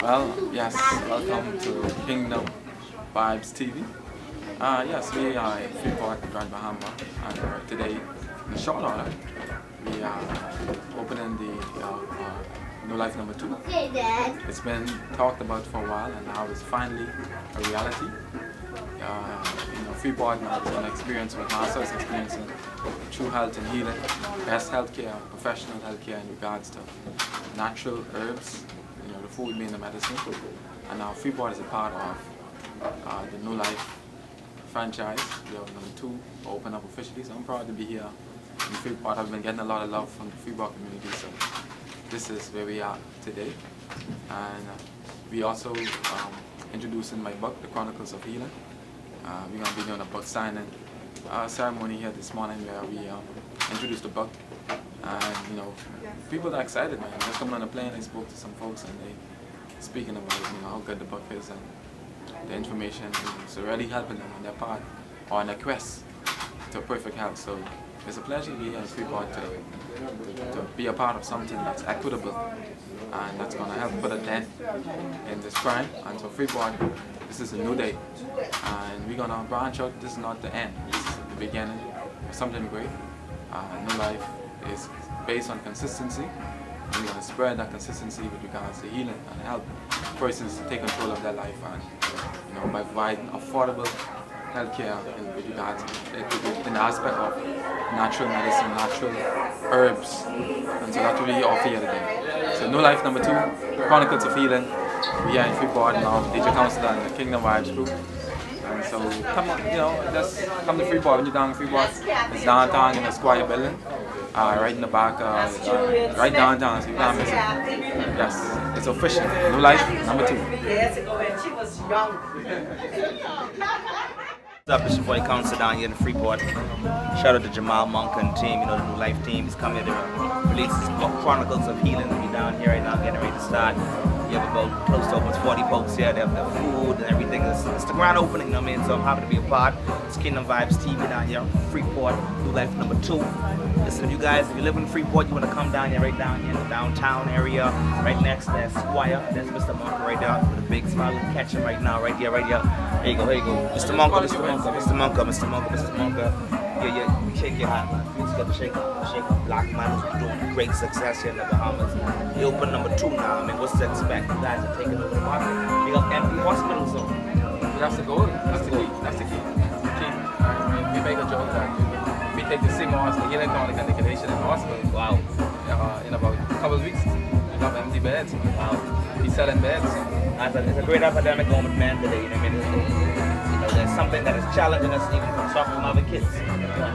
Well, yes, welcome to Kingdom Vibes TV. Yes, we are in Freeport, Grand Bahama, and today, in short order, we are opening the New Life number 2. It's been talked about for a while, and now it's finally a reality. Freeport now is an experience with masters experiencing true health and healing, best healthcare, professional healthcare in regards to natural herbs, the food being the medicine. And now Freeport is a part of the New Life franchise. We have number 2 open up officially, so I'm proud to be here in Freeport. I've been getting a lot of love from the Freeport community, so this is where we are today. And we also introducing my book, The Chronicles of Healing. We're going to be doing a book signing ceremony here this morning where we introduce the book. And people are excited, man. Just coming on the plane, I spoke to some folks and they speaking about how good the book is and the information. It's really helping them on their part or on their quest to perfect health. So it's a pleasure to be here in Freeport to be a part of something that's equitable and that's going to help put a dent in this crime. And so Freeport, this is a new day, and we're going to branch out. This is not the end, this is the beginning of something great. New Life is based on consistency. We're going to spread that consistency with regards to healing and help persons to take control of their life, and by providing affordable healthcare with regards in the aspect of natural medicine, natural herbs, and so that's what we offer here today. So New Life number 2, Chronicles of Healing. We are in Freeport now, DJ Counselor and the Kingdom Vibes group. And so come on, just come to Freeport. When you're down in Freeport, it's downtown in the Squire building, right in the back, right downtown, so you can't miss it. Yes, it's official. New Life number 2. What's up, it's your boy Counselor down here in Freeport. Shout out to Jamal Monk and team, the New Life team. He's coming here to release his book, Chronicles of Healing. We're down here right now, getting ready to start. You have about close to almost 40 folks here. They have the food and everything. It's the grand opening, So I'm happy to be a part. It's Kingdom Vibes TV down here, Freeport, New Life number 2. Listen, if you live in Freeport, you want to come down here, right down here in the downtown area, right next to that Squire. That's Mr. Monk right there with a big smile. Catch him right now, right here. Here you go. Mr. Monk, Mr. Monk. Yeah, shake your hand, man. You just got to shake a black man who's doing great success here in the Bahamas. He opened number 2 now. What's to expect? You guys are taking over the market. We got empty hospitals, so that's the goal. That's the key. That's the key. We make a joke that we take the CMOS, the healing tonic and the condition in the hospital. Wow. In about a couple of weeks, we have empty beds. Wow. We selling beds. It's a great epidemic moment, man, today. There's something that is challenging us even from talking from other kids.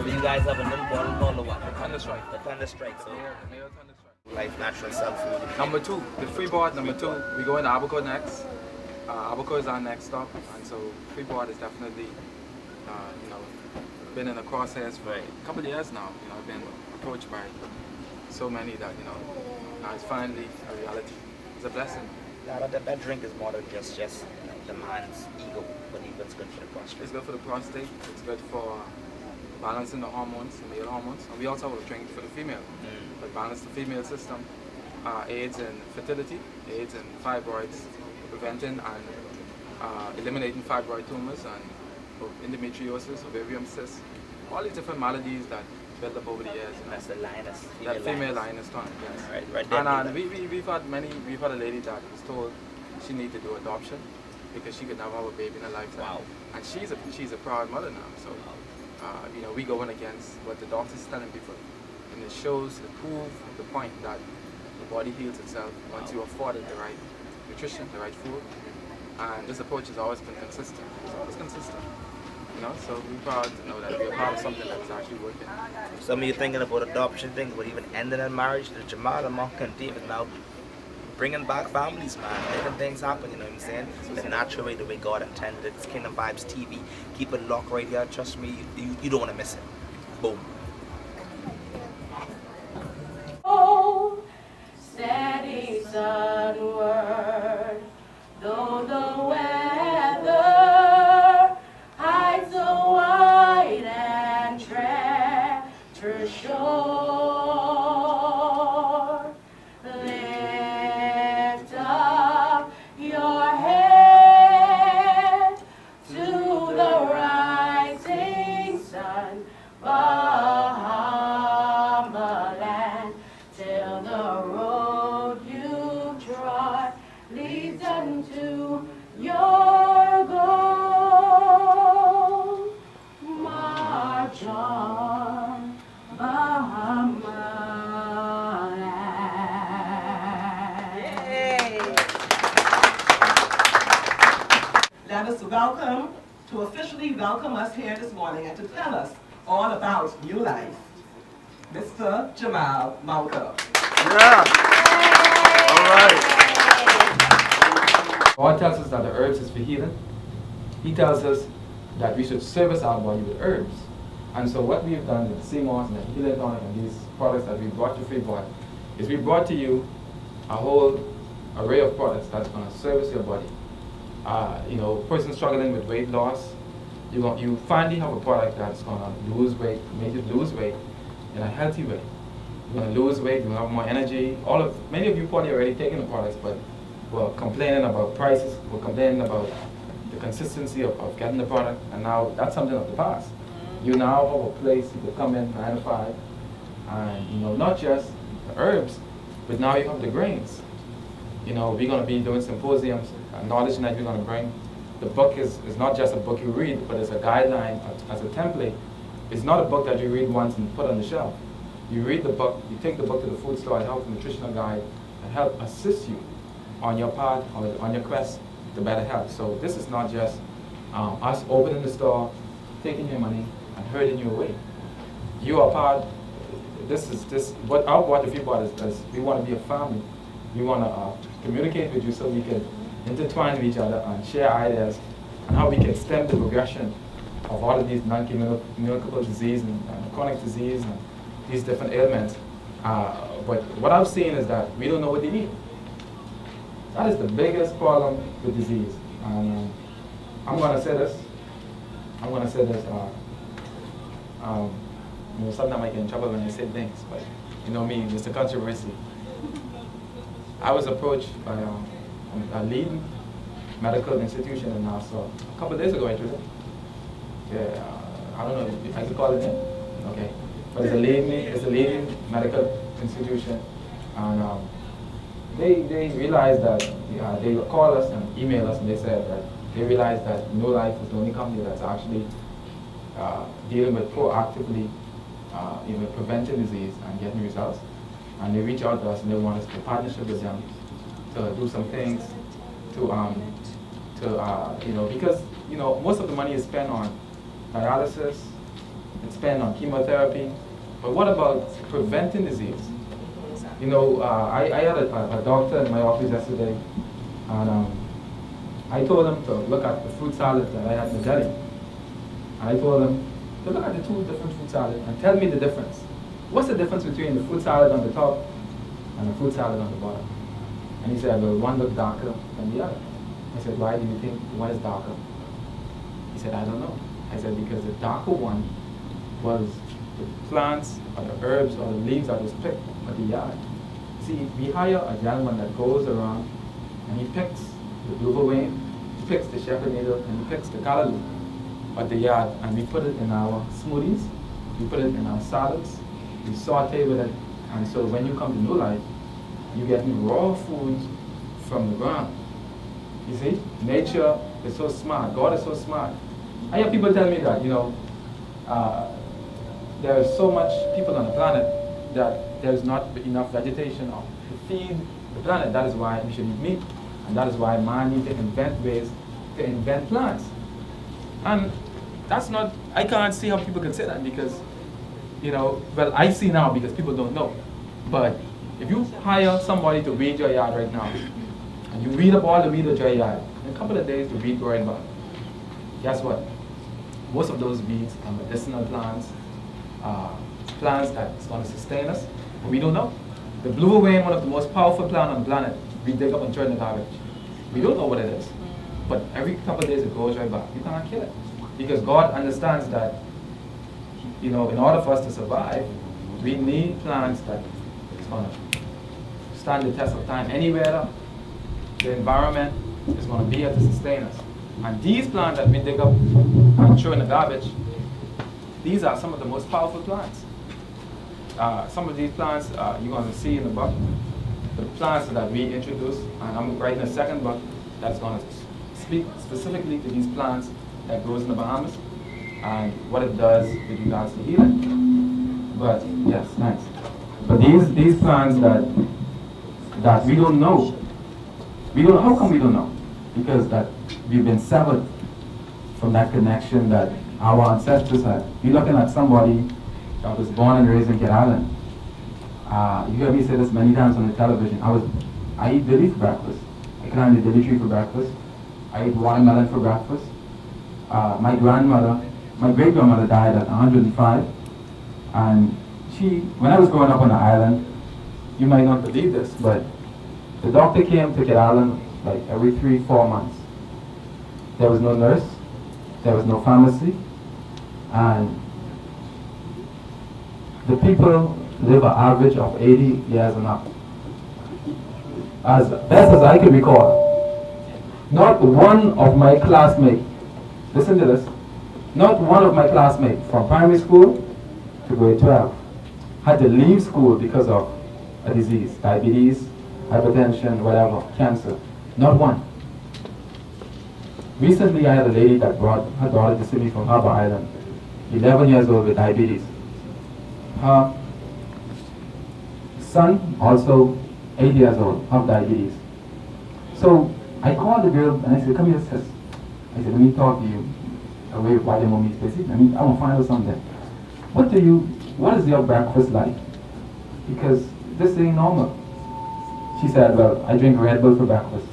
You guys have a little bottle or what? The Thunderstrike. The Thunderstrike. So Thunderstrike. Life, natural, self-food. Number 2, the Freeport number 2. We go into Abaco next. Abaco is our next stop, and so Freeport is definitely, been in the crosshairs for a couple of years now. I've been approached by so many that now it's finally a reality. It's a blessing. That drink is more than just the man's ego, but even it's good for the prostate. It's good for the prostate. It's good for balancing the hormones, the male hormones, and we also have a drink for the female. But balance the female system, aids in fertility, aids in fibroids, preventing and eliminating fibroid tumors and endometriosis, ovarian cysts, all these different maladies that build up over the years. That's the lioness. That female lioness tonic, yes. Right. And we've had a lady that was told she needed to do adoption because she could never have a baby in her lifetime. Wow. And she's a proud mother now. So we go in against what the doctors telling people, and it proves the point that the body heals itself once you afford it the right nutrition, the right food. And this approach has always been consistent. It's always consistent. So we're proud to know that we're part of something that's actually working. Some of you thinking about adoption things, but even ending in marriage, the Jamal and Monk and team is now bringing back families, man, making things happen, you know what I'm saying? The natural way, the way God intended it. It's Kingdom Vibes TV. Keep it locked right here. Trust me, you don't want to miss it. Boom. Oh, steady sunward, though the weather hides the white and treacherous shore. Lift up us to officially welcome us here this morning and to tell us all about New Life, Mr. Jamal Malcolm. Yeah. All right. God tells us that the herbs is for healing. He tells us that we should service our body with herbs. And so what we've done with CMOS and the Healing Tonic and these products that we brought to Freeport is we brought to you a whole array of products that's going to service your body. Person struggling with weight loss, you finally have a product that's going to lose weight, make you lose weight in a healthy way. You're going to lose weight, you're going to have more energy. Many of you probably already taken the products, but we're complaining about prices, we're complaining about the consistency of getting the product, and now that's something of the past. You now have a place you can come in 9 to 5, and not just the herbs, but now you have the grains. We're going to be doing symposiums, knowledge that you're going to bring. The book is not just a book you read, but it's a guideline as a template. It's not a book that you read once and put on the shelf. You read the book, you take the book to the food store, a health and nutritional guide, and help assist you on your path, or on your quest to better health. So this is not just us opening the store, taking your money, and herding you away. You are part. What our board, the Freeport, is we want to be a family. We want to communicate with you so we can intertwine with each other and share ideas on how we can stem the progression of all of these non-communicable disease and chronic disease and these different ailments. But what I've seen is that we don't know what they need. That is the biggest problem with disease. And I'm going to say this. Sometimes I get in trouble when I say things, but me, Mr. Controversy. I was approached by a leading medical institution in Nassau a couple of days ago, actually. Yeah, I don't know if I could call it in. Okay, but it's a leading medical institution, and they realized that they called us and emailed us, and they said that they realized that New Life is the only company that's actually dealing with proactively preventing disease and getting results. And they reach out to us and they want us to partnership with them to do some things because most of the money is spent on dialysis, it's spent on chemotherapy, but what about preventing disease? I had a doctor in my office yesterday, and I told him to look at the fruit salad that I had in the deli. And I told him to look at the 2 different fruit salads and tell me the difference. What's the difference between the fruit salad on the top and the fruit salad on the bottom? And he said, well, one looked darker than the other. I said, why do you think one is darker? He said, I don't know. I said, because the darker one was the plants or the herbs or the leaves that was picked at the yard. See, we hire a gentleman that goes around and he picks the blueberry, he picks the shepherd needle, and he picks the callaloo at the yard, and we put it in our smoothies, we put it in our salads, we saute with it, and so when you come to New Life, you're getting raw foods from the ground. You see, nature is so smart, God is so smart. I hear people tell me that, there is so much people on the planet that there's not enough vegetation to feed the planet. That is why we should eat meat, and that is why man needs to invent ways to invent plants. And that's not, I can't see how people can say that because, well, I see now because people don't know. But if you hire somebody to weed your yard right now, and you weed up all the weed at your yard, in a couple of days the weed growing back. Guess what? Most of those weeds are medicinal plants, plants that's going to sustain us, but we don't know. The blue vein, one of the most powerful plants on the planet, we dig up and throw in the garbage. We don't know what it is, but every couple of days it goes right back. You cannot kill it. Because God understands that, in order for us to survive, we need plants that is going to stand the test of time. Anywhere the environment is going to be here to sustain us. And these plants that we dig up and throw in the garbage, these are some of the most powerful plants. Some of these plants you're going to see in the book, the plants that we introduced, and I'm writing a second book that's going to speak specifically to these plants that grows in the Bahamas and what it does with regards to healing. But yes, nice. But these plants that we don't know. How come we don't know? Because that we've been severed from that connection that our ancestors had. You're looking at somebody that was born and raised in Kid Island. You hear me say this many times on the television. I eat dilly for breakfast. I can eat dilly tree for breakfast. I eat watermelon for breakfast. My great-grandmother died at 105, and when I was growing up on the island, you might not believe this, but the doctor came to Kid Island like every 3-4 months. There was no nurse, there was no pharmacy, and the people live an average of 80 years and up. As best as I can recall, not one of my classmates, listen to this, not one of my classmates from primary school to grade 12 had to leave school because of a disease, diabetes, hypertension, whatever, cancer. Not one. Recently I had a lady that brought her daughter to see me from Harbor Island, 11 years old with diabetes. Her son, also 8 years old, have diabetes. So I called the girl and I said, come here, sis. I said, let me talk to you away while your mommy is busy. I want to find out something. What is your breakfast like? Because this ain't normal. She said, well, I drink Red Bull for breakfast.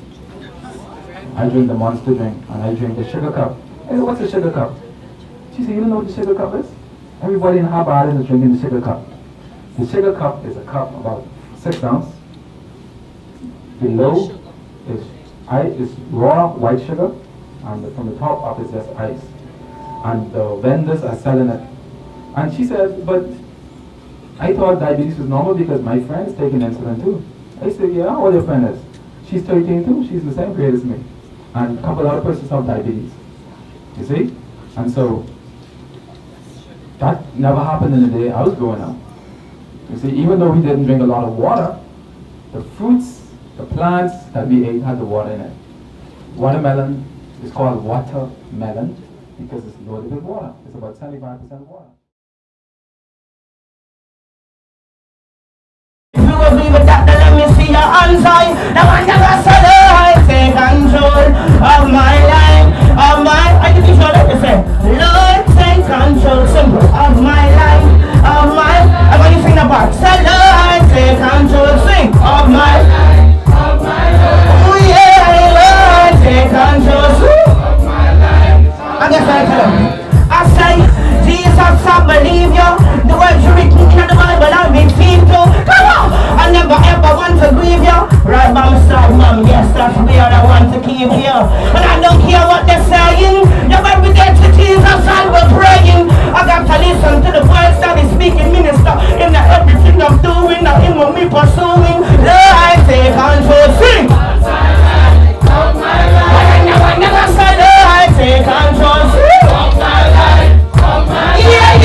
I drink the Monster drink, and I drink the sugar cup. I said, what's a sugar cup? She said, you don't know what the sugar cup is? Everybody in Harbor Island is drinking the sugar cup. The sugar cup is a cup about 6 ounces. Below is raw white sugar, and from the top up is just ice. And the vendors are selling it. And she said, but I thought diabetes was normal because my friend is taking insulin too. I said, yeah, how old your friend is? She's 13 too, she's in the same grade as me. And a couple other persons have diabetes. You see? And so, that never happened in the day I was growing up. You see, even though we didn't drink a lot of water, the fruits, the plants that we ate had the water in it. Watermelon is called watermelon because it's loaded with water. It's about 75% water. You agree with that, then let me see your hands high. Now I never said I take control of my life, of my, I can teach you what to say. Lord, take control, simple, of my life, of my, I'm going to sing the part. Say, Lord, take control, sing, of my life, of my life. Oh yeah, Lord, take control, sing, of my life. I guess I tell him. I say, Jesus, I believe you. The words you written in the Bible, I repeat to. Come on! I never ever want to grieve you. Right by my side, mom, yes, that's where I want to keep you. And I don't care what they're saying. Never we get to Jesus and we're praying. I got to listen to the voice that is speaking, minister. In the everything I'm doing, the him of me pursuing. Lord, take control, sing. Of my life. I never said, Lord, take control, sing. Of my life. Yeah,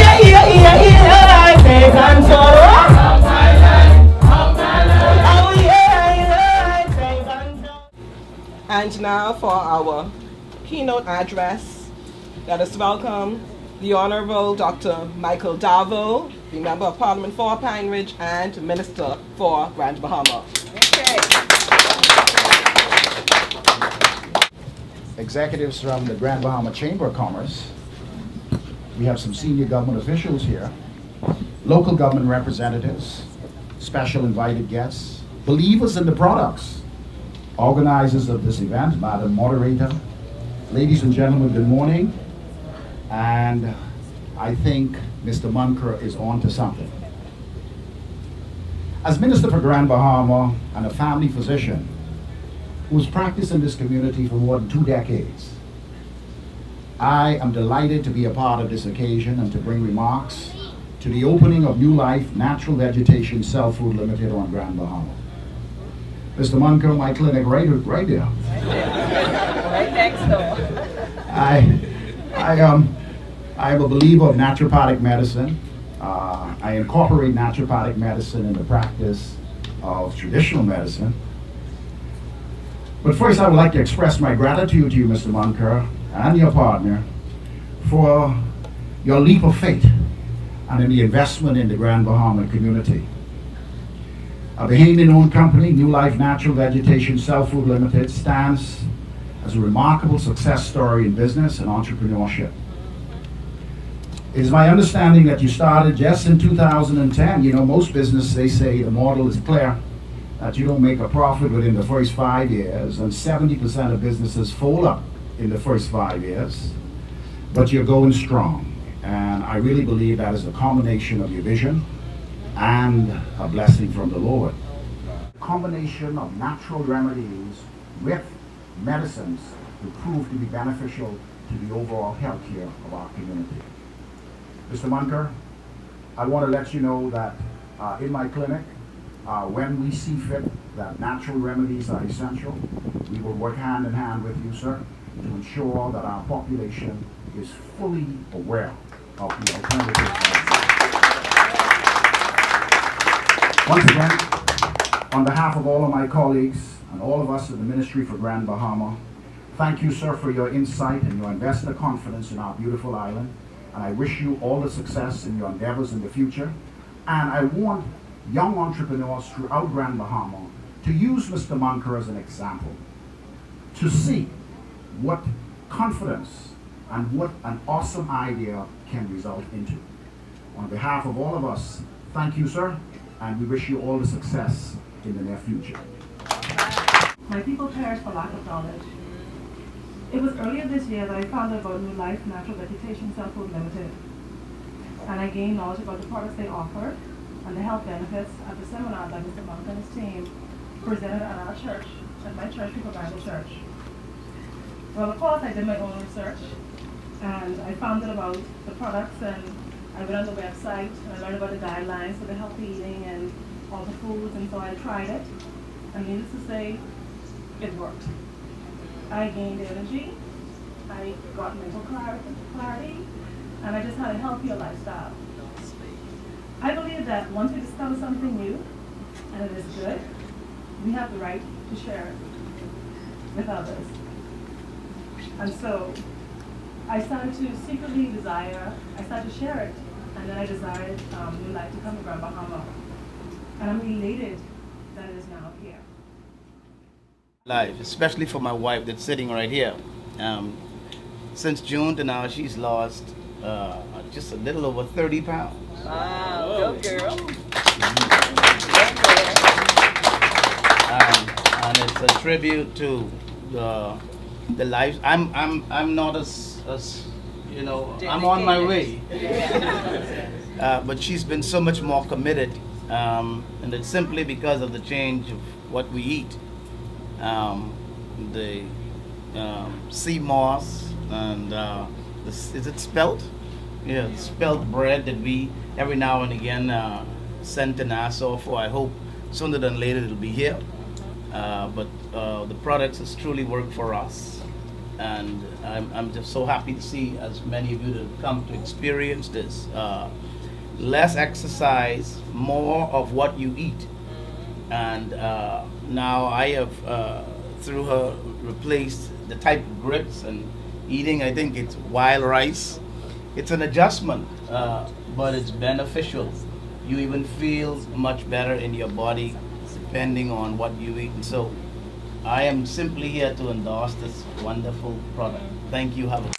I take control of my life, oh yeah, I take control. And now for our keynote address, let us welcome the Honorable Dr. Michael Darville, the Member of Parliament for Pine Ridge and Minister for Grand Bahama. Okay. Executives from the Grand Bahama Chamber of Commerce. We have some senior government officials here, local government representatives, special invited guests, believers in the products, organizers of this event, Madam Moderator. Ladies and gentlemen, good morning. And I think Mr. Munker is on to something. As Minister for Grand Bahama and a family physician who's practiced in this community for more than 2 decades, I am delighted to be a part of this occasion and to bring remarks to the opening of New Life Natural Vegetation Cell Food Limited on Grand Bahama. Mr. Munker, my clinic right there. Right next door. I am a believer of naturopathic medicine. I incorporate naturopathic medicine in the practice of traditional medicine. But first I would like to express my gratitude to you, Mr. Munker, and your partner for your leap of faith and in the investment in the Grand Bahama community. A Bahamian-owned company, New Life Natural Vegetation Cell Food Limited, stands as a remarkable success story in business and entrepreneurship. It is my understanding that you started just in 2010. You know, most businesses, they say the model is clear, that you don't make a profit within the first 5 years, and 70% of businesses fold up in the first 5 years, but you're going strong. And I really believe that is a combination of your vision and a blessing from the Lord. A combination of natural remedies with medicines will prove to be beneficial to the overall health care of our community. Mr. Munker, I want to let you know that in my clinic, when we see fit that natural remedies are essential, we will work hand in hand with you, sir, to ensure that our population is fully aware of the alternatives. Once again, on behalf of all of my colleagues and all of us at the Ministry for Grand Bahama, thank you, sir, for your insight and your investor confidence in our beautiful island. And I wish you all the success in your endeavors in the future. And I want young entrepreneurs throughout Grand Bahama to use Mr. Munker as an example, to see what confidence and what an awesome idea can result into. On behalf of all of us, thank you, sir, and we wish you all the success in the near future. My people perish for lack of knowledge. It was earlier this year that I found out about New Life Natural Vegetation Self-Food Limited, and I gained knowledge about the products they offered and the health benefits at the seminar that Mr. Monk and his team presented at our church, at my church, People Bible Church. Well, of course, I did my own research, and I found out about the products, and I went on the website, and I learned about the guidelines for the healthy eating and all the foods, and so I tried it, and needless to say, it worked. I gained energy, I got mental clarity, and I just had a healthier lifestyle. I believe that once we discover something new, and it is good, we have the right to share it with others. And so, I started to secretly I started to share it, and then I desired New Life to come to Grand Bahama. And I'm elated that it is now here. Life, especially for my wife that's sitting right here. Since June to now, she's lost just a little over 30 pounds. Wow, go girl. And it's a tribute to the life. I'm not as you know, I'm on my way. But she's been so much more committed, and it's simply because of the change of what we eat. The sea moss and is it spelt? Yeah, spelt bread that we every now and again send to Nassau for. I hope sooner than later it'll be here. But the products has truly worked for us, and I'm just so happy to see as many of you that have come to experience this. Less exercise, more of what you eat. And now I have, through her, replaced the type of grits and eating, I think it's wild rice. It's an adjustment, but it's beneficial. You even feel much better in your body depending on what you eat. And so I am simply here to endorse this wonderful product. Thank you. Have a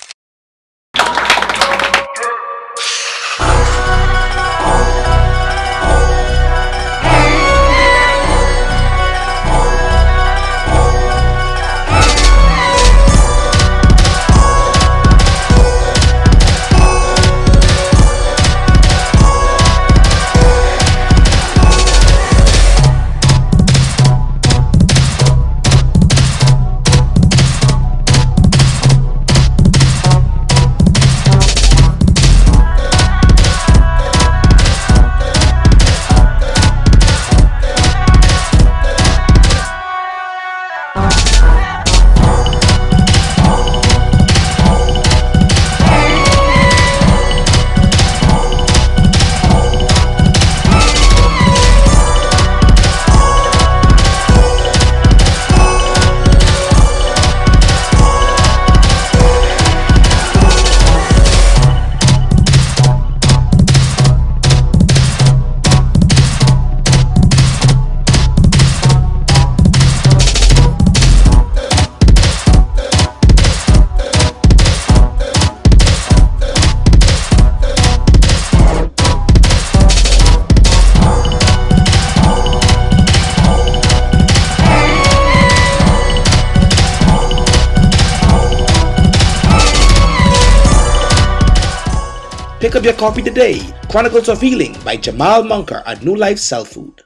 Pick up your copy today. Chronicles of Healing by Jamal Munker at New Life Cell Food.